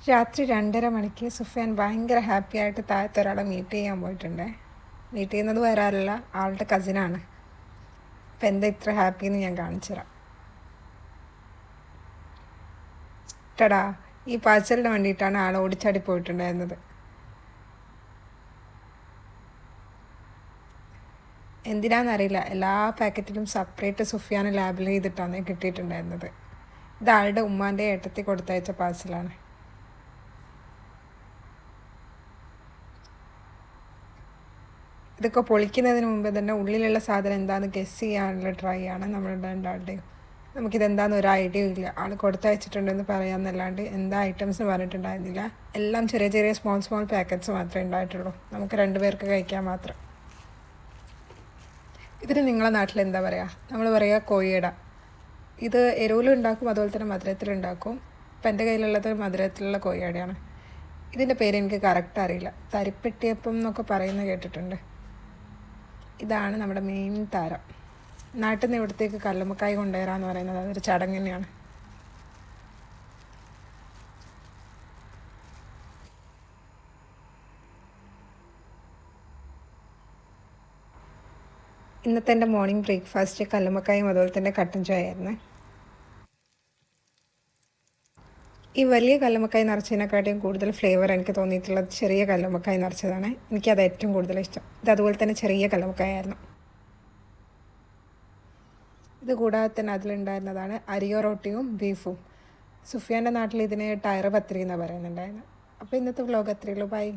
രാത്രി 2:30 മണിക്ക് സുഫിയാൻ ഭയങ്കര ഹാപ്പി ആയിട്ട് താഴത്തെ ഒരാളെ മീറ്റ് ചെയ്യാൻ പോയിട്ടുണ്ടേ. മീറ്റ് ചെയ്യുന്നത് വേറെ ആരല്ല, ആളുടെ കസിനാണ്. അപ്പം എന്താ ഇത്ര ഹാപ്പി എന്ന് ഞാൻ കാണിച്ചു തരാം. ടടാ, ഈ പാഴ്സലിന് വേണ്ടിയിട്ടാണ് ആൾ ഓടിച്ചാടി പോയിട്ടുണ്ടായിരുന്നത്. എന്തിനാണെന്നറിയില്ല, എല്ലാ പാക്കറ്റിലും സെപ്പറേറ്റ് സുഫിയാന് ലാബിൽ ചെയ്തിട്ടാണ് കിട്ടിയിട്ടുണ്ടായിരുന്നത്. ഇത് ആളുടെ ഉമ്മാൻ്റെ ഏട്ടത്തിൽ കൊടുത്തയച്ച പാഴ്സലാണ്. ഇതൊക്കെ പൊളിക്കുന്നതിന് മുമ്പ് തന്നെ ഉള്ളിലുള്ള സാധനം എന്താണെന്ന് ഗസ് ചെയ്യാനുള്ള ട്രൈ ആണ് നമ്മളുടെ രണ്ടാളുടെയും. നമുക്കിതെന്താണെന്ന് ഒരു ഐഡിയ ഇല്ല. ആൾ കൊടുത്തയച്ചിട്ടുണ്ടെന്ന് പറയാമെന്നല്ലാണ്ട് എന്താ ഐറ്റംസ് പറഞ്ഞിട്ടുണ്ടായിരുന്നില്ല. എല്ലാം ചെറിയ ചെറിയ സ്മോൾ പാക്കറ്റ്സ് മാത്രമേ ഉണ്ടായിട്ടുള്ളൂ, നമുക്ക് 2 പേർക്ക് കഴിക്കാൻ മാത്രം. ഇതിന് നിങ്ങളെ നാട്ടിൽ എന്താ പറയുക? നമ്മൾ പറയുക കോഴിയട. ഇത് എരിവിലും ഉണ്ടാക്കും, അതുപോലെ തന്നെ മധുരത്തിലുണ്ടാക്കും. ഇപ്പം എൻ്റെ കയ്യിലുള്ളത് മധുരത്തിലുള്ള കോഴിയടയാണ്. ഇതിൻ്റെ പേര് എനിക്ക് കറക്റ്റ് അറിയില്ല. തരിപ്പെട്ടിയപ്പം എന്നൊക്കെ പറയുന്നത് കേട്ടിട്ടുണ്ട്. ഇതാണ് നമ്മുടെ മെയിൻ താരം. നാട്ടിൽ നിന്ന് ഇവിടത്തേക്ക് കല്ലുമ്മക്കായ് കൊണ്ടുവരാമെന്ന് പറയുന്നത് അതൊരു ചടങ്ങ് തന്നെയാണ്. ഇന്നത്തെ എൻ്റെ മോർണിംഗ് ബ്രേക്ക്ഫാസ്റ്റ് കല്ലുമ്മക്കായും അതുപോലെ തന്നെ കട്ടൻ ചായ ആയിരുന്നു. ഈ വലിയ കല്ലുമ്മക്കായ് നിറച്ചതിനെക്കാട്ടിയും കൂടുതൽ ഫ്ലേവർ എനിക്ക് തോന്നിയിട്ടുള്ളത് ചെറിയ കല്ലുമ്മക്കായ് നിറച്ചതാണ്. എനിക്കത് ഏറ്റവും കൂടുതൽ ഇഷ്ടം. ഇത് അതുപോലെ തന്നെ ചെറിയ കല്ലുമ്മക്കായായിരുന്നു. ഇത് കൂടാതെ തന്നെ അതിലുണ്ടായിരുന്നതാണ് അരിയോ റോട്ടിയും ബീഫും. സുഫിയാൻ്റെ നാട്ടിൽ ഇതിന് ടയർ പത്തിരി എന്നാണ് പറയുന്നുണ്ടായിരുന്നത്. അപ്പോൾ ഇന്നത്തെ വ്ലോഗ് അത്രയേ ഉള്ളൂ. ബൈ.